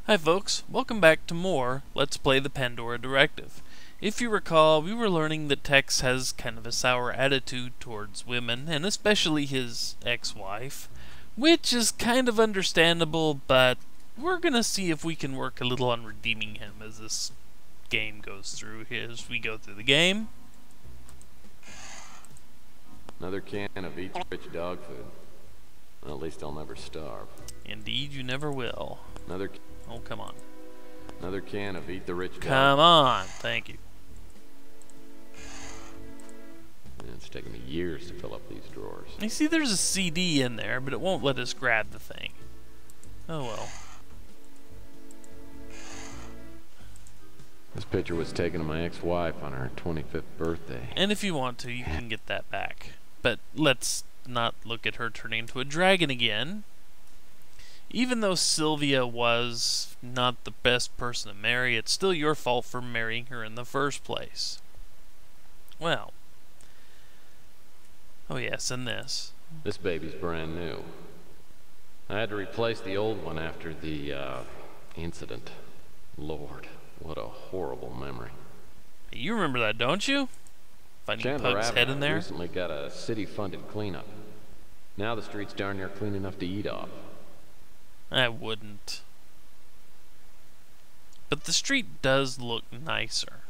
Hi folks, welcome back to more Let's Play the Pandora Directive. If you recall, we were learning that Tex has kind of a sour attitude towards women, and especially his ex-wife, which is kind of understandable, but we're gonna see if we can work a little on redeeming him as this game goes through, as we go through the game. Another can of Eat Rich dog food. Well, at least I'll never starve. Indeed, you never will. Oh, come on. Another can of Eat the Rich dog. Come on, thank you. Yeah, it's taken me years to fill up these drawers. You see, there's a CD in there, but it won't let us grab the thing. Oh well. This picture was taken of my ex-wife on her 25th birthday. And if you want to, you can get that back. But let's not look at her turning into a dragon again. Even though Sylvia was not the best person to marry, it's still your fault for marrying her in the first place. Well. Oh yes, and this. This baby's brand new. I had to replace the old one after the, incident. Lord, what a horrible memory. You remember that, don't you? Finding Pug's head in there? Recently got a city-funded cleanup. Now the street's darn near clean enough to eat off. I wouldn't. But the street does look nicer.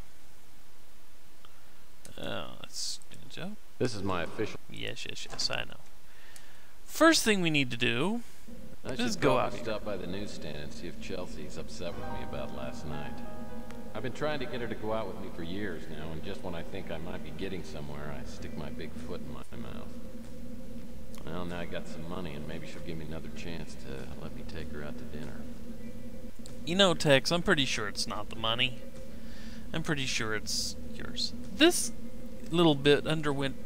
Oh, that's a joke. This is my official... Yes, I know. First thing we need to do is go out here. Stop by the newsstand and see if Chelsea's upset with me about last night. I've been trying to get her to go out with me for years now, and just when I think I might be getting somewhere, I stick my big foot in my mouth. Well, now I got some money, and maybe she'll give me another chance to let me take her out to dinner. You know, Tex, I'm pretty sure it's not the money. I'm pretty sure it's yours. This little bit underwent...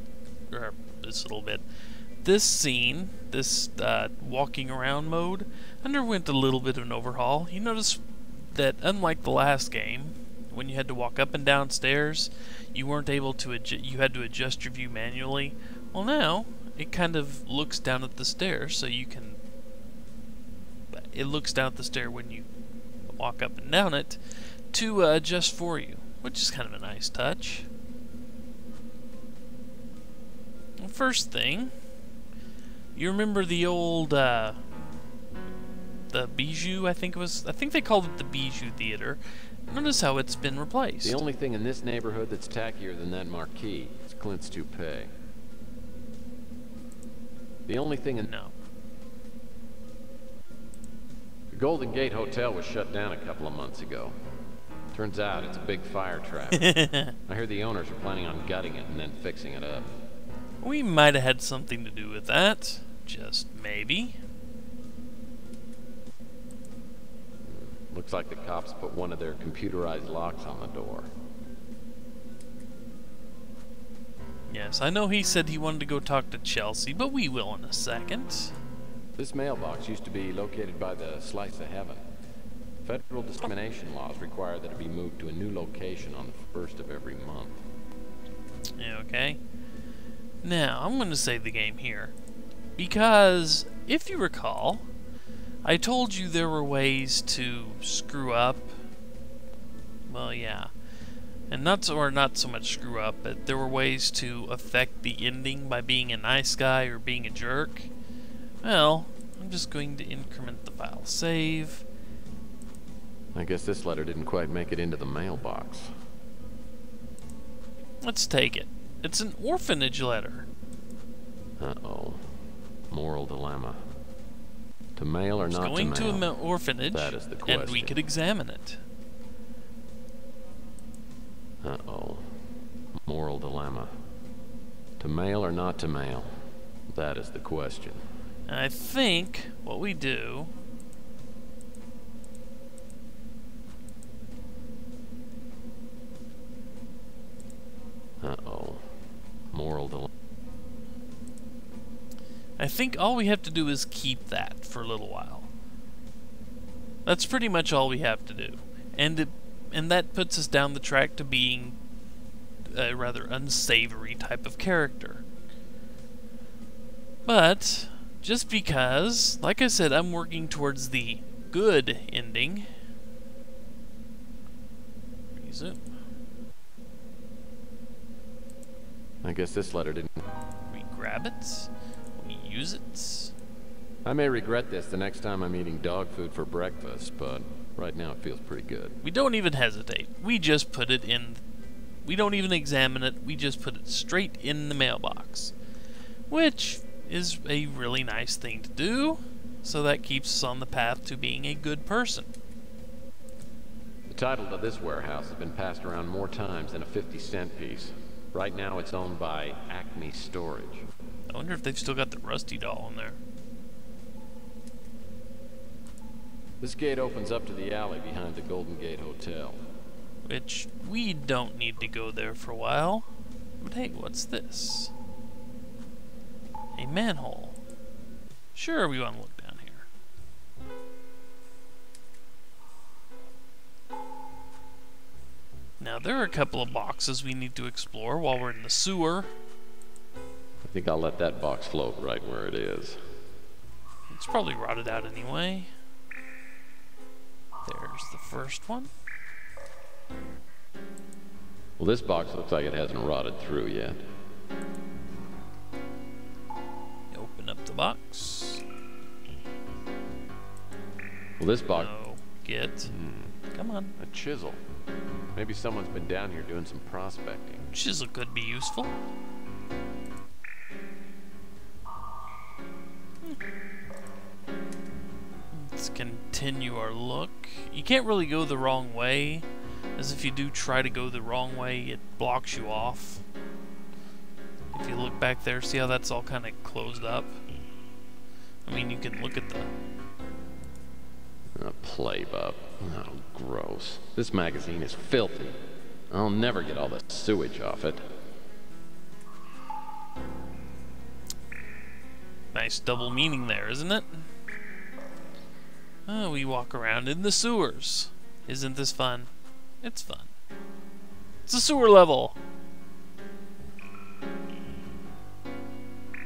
This scene, this walking around mode, underwent a little bit of an overhaul. You notice that unlike the last game, when you had to walk up and down stairs, you weren't able to you had to adjust your view manually. Well, now it kind of looks down at the stairs, so you can... It looks down at the stair when you walk up and down it to adjust for you, which is kind of a nice touch. First thing, you remember the old, the Bijou, I think they called it the Bijou Theater. Notice how it's been replaced. The only thing in this neighborhood that's tackier than that marquee is Clint's toupee. The only thing in... No. The Golden Gate Hotel was shut down a couple of months ago. Turns out it's a big fire trap. I hear the owners are planning on gutting it and then fixing it up. We might have had something to do with that. Just maybe. Looks like the cops put one of their computerized locks on the door. Yes, I know he said he wanted to go talk to Chelsea, but we will in a second. This mailbox used to be located by the Slice of Heaven. Federal discrimination laws require that it be moved to a new location on the 1st of every month. Yeah, okay. Now, I'm going to save the game here, because, if you recall, I told you there were ways to screw up. Well, yeah. And not so much screw up, but there were ways to affect the ending by being a nice guy or being a jerk. Well, I'm just going to increment the file save. I guess this letter didn't quite make it into the mailbox. Let's take it. It's an orphanage letter. Uh-oh. Moral dilemma. To mail or not to mail? Going to an orphanage, that is the question. And we could examine it. Uh-oh. Moral dilemma. To mail or not to mail? That is the question. I think what we do... Uh-oh. Moral dilemma. I think all we have to do is keep that for a little while. That's pretty much all we have to do. And that puts us down the track to being a rather unsavory type of character. But just because, like I said, I'm working towards the good ending, Resume. I guess this letter didn't... We grab it. We use it. I may regret this the next time I'm eating dog food for breakfast, but right now it feels pretty good. We don't even hesitate. We just put it in. We don't even examine it. We just put it straight in the mailbox. Which is a really nice thing to do. So that keeps us on the path to being a good person. The title to this warehouse has been passed around more times than a 50-cent piece. Right now it's owned by Acme Storage. I wonder if they've still got the Rusty doll in there. This gate opens up to the alley behind the Golden Gate Hotel. Which we don't need to go there for a while. But hey, what's this? A manhole. Sure, we want to look down here. Now there are a couple of boxes we need to explore while we're in the sewer. I think I'll let that box float right where it is. It's probably rotted out anyway. There's the first one. Well, this box looks like it hasn't rotted through yet. Open up the box. Well, this box... No, get. Come on. A chisel. Maybe someone's been down here doing some prospecting. Chisel could be useful. Let's continue our look. You can't really go the wrong way, as if you do try to go the wrong way, it blocks you off. If you look back there, see how that's all kind of closed up? I mean, you can look at the... A Playbook. Oh, gross. This magazine is filthy. I'll never get all the sewage off it. Nice double meaning there, isn't it? Oh, we walk around in the sewers. Isn't this fun? It's fun. It's a sewer level.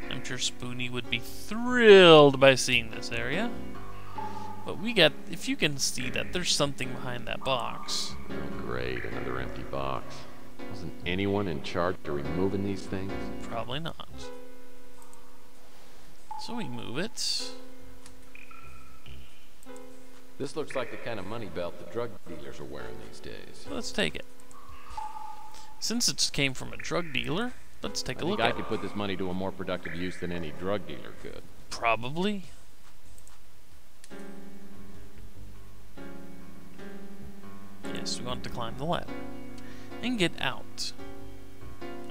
I'm sure Spoonie would be thrilled by seeing this area. But we got, if you can see that, there's something behind that box. Oh, great, another empty box. Wasn't anyone in charge of removing these things? Probably not. So we move it. This looks like the kind of money belt the drug dealers are wearing these days. Let's take it. Since it came from a drug dealer, let's take a look at it. I could put this money to a more productive use than any drug dealer could. Probably. Yes, we want to climb the ladder and get out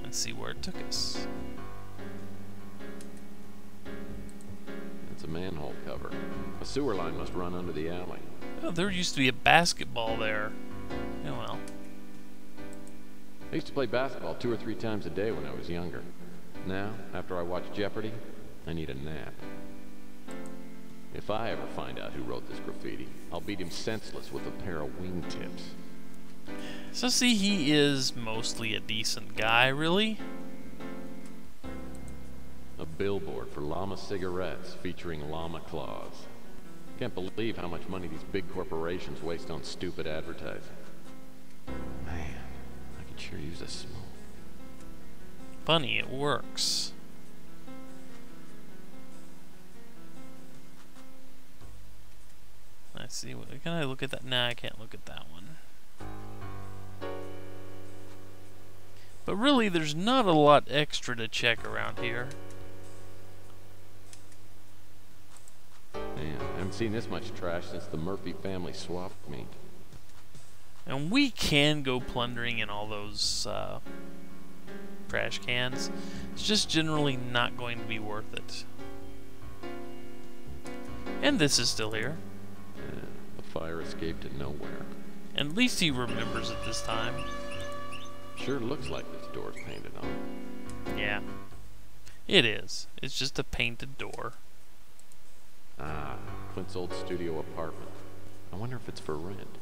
and see where it took us. It's a manhole cover. A sewer line must run under the alley. Oh, there used to be a basketball there. Oh well. I used to play basketball 2 or 3 times a day when I was younger. Now, after I watch Jeopardy, I need a nap. If I ever find out who wrote this graffiti, I'll beat him senseless with a pair of wingtips. So see, he is mostly a decent guy, really. A billboard for llama cigarettes featuring llama claws. Can't believe how much money these big corporations waste on stupid advertising. Man, I could sure use a smoke. Funny, it works. Let's see, can I look at that? Nah, I can't look at that one. But really, there's not a lot extra to check around here. Man, I haven't seen this much trash since the Murphy family swapped meat. And we can go plundering in all those trash cans. It's just generally not going to be worth it. And this is still here. Yeah, the fire escaped to nowhere. And at least he remembers it this time. Sure looks like this door's painted on. Yeah. It is. It's just a painted door. Ah, Clint's old studio apartment. I wonder if it's for rent.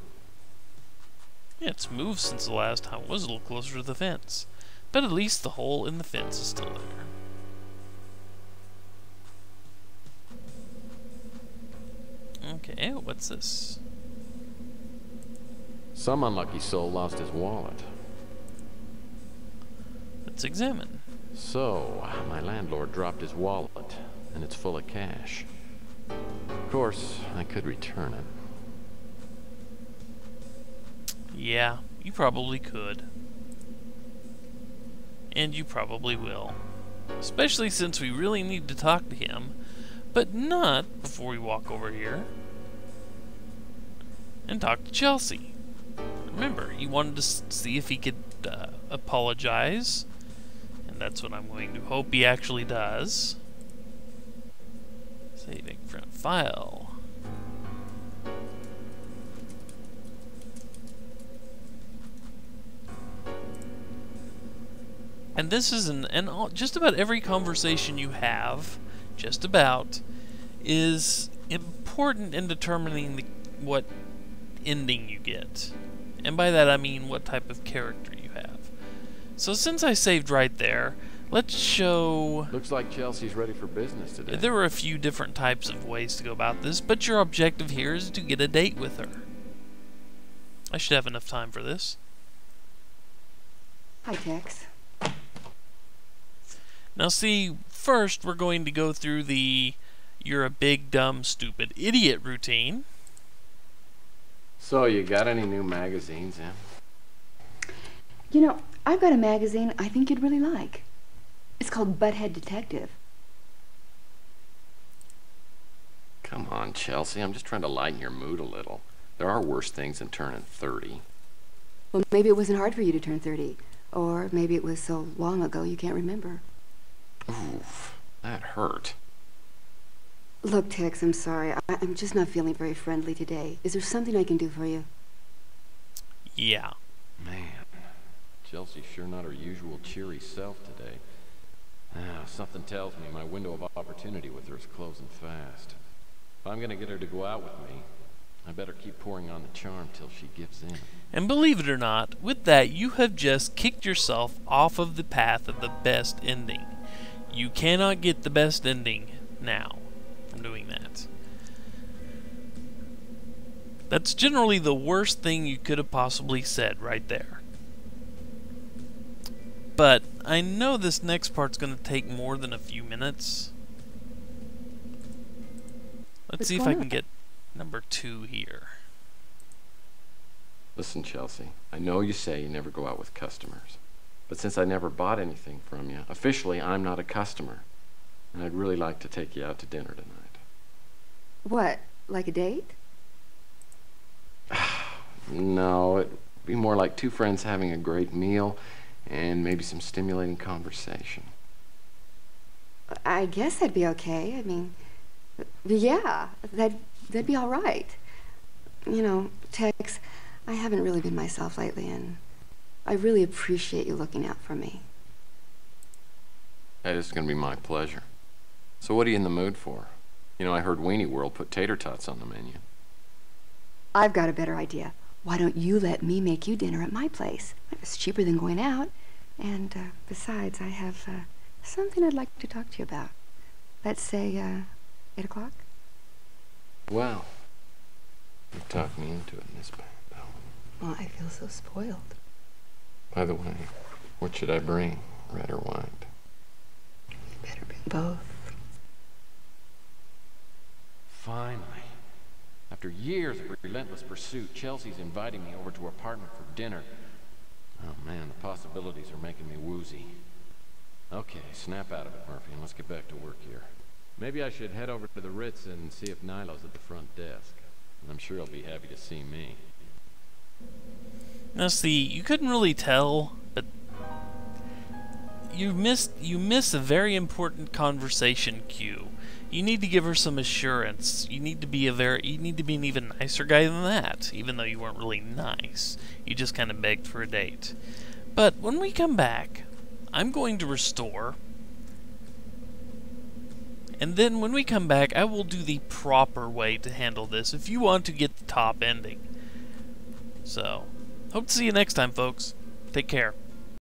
Yeah, it's moved since the last time. It was a little closer to the fence. But at least the hole in the fence is still there. Okay, what's this? Some unlucky soul lost his wallet. Let's examine. So, my landlord dropped his wallet, and it's full of cash. Of course, I could return it. Yeah, you probably could. And you probably will. Especially since we really need to talk to him, but not before we walk over here and talk to Chelsea. Remember, you wanted to see if he could apologize, and that's what I'm going to hope he actually does. Saving front file. And this is just about every conversation you have, just about, is important in determining what ending you get. And by that I mean what type of character you have. So since I saved right there, let's show... Looks like Chelsea's ready for business today. There were a few different types of ways to go about this, but your objective here is to get a date with her. I should have enough time for this. Hi, Tex. Now see, first we're going to go through the "you're a big, dumb, stupid idiot" routine. So, you got any new magazines, Em? You know, I've got a magazine I think you'd really like. It's called Butthead Detective. Come on, Chelsea. I'm just trying to lighten your mood a little. There are worse things than turning 30. Well, maybe it wasn't hard for you to turn 30. Or maybe it was so long ago you can't remember. Oof, that hurt. Look, Tex, I'm sorry. I'm just not feeling very friendly today. Is there something I can do for you? Yeah. Man, Chelsea's sure not her usual cheery self today. Something tells me my window of opportunity with her is closing fast. If I'm gonna get her to go out with me, I better keep pouring on the charm till she gives in. And believe it or not, with that you have just kicked yourself off of the path of the best ending. You cannot get the best ending now from doing that. That's generally the worst thing you could have possibly said right there. But I know this next part's going to take more than a few minutes. Let's see if I can get number 2 here. Listen, Chelsea, I know you say you never go out with customers. But since I never bought anything from you, officially I'm not a customer. And I'd really like to take you out to dinner tonight. What, like a date? No, it'd be more like two friends having a great meal and maybe some stimulating conversation. I guess that'd be okay. I mean, yeah, that'd be all right. You know, Tex, I haven't really been myself lately, and I really appreciate you looking out for me. That is going to be my pleasure. So what are you in the mood for? You know, I heard Weenie World put tater tots on the menu. I've got a better idea. Why don't you let me make you dinner at my place? It's cheaper than going out. And besides, I have something I'd like to talk to you about. Let's say 8 o'clock? Well, you talked me into it, Miss Bell. Well, I feel so spoiled. By the way, what should I bring, red or white? You better bring both. Finally. After years of relentless pursuit, Chelsea's inviting me over to her apartment for dinner. Oh man, the possibilities are making me woozy. Okay, snap out of it, Murphy, and let's get back to work here. Maybe I should head over to the Ritz and see if Nilo's at the front desk. I'm sure he'll be happy to see me. Now see, you couldn't really tell, but you miss a very important conversation cue. You need to give her some assurance. You need to be an even nicer guy than that, even though you weren't really nice. You just kind of begged for a date. But when we come back, I'm going to restore. And then when we come back, I will do the proper way to handle this if you want to get the top ending. So, hope to see you next time, folks. Take care.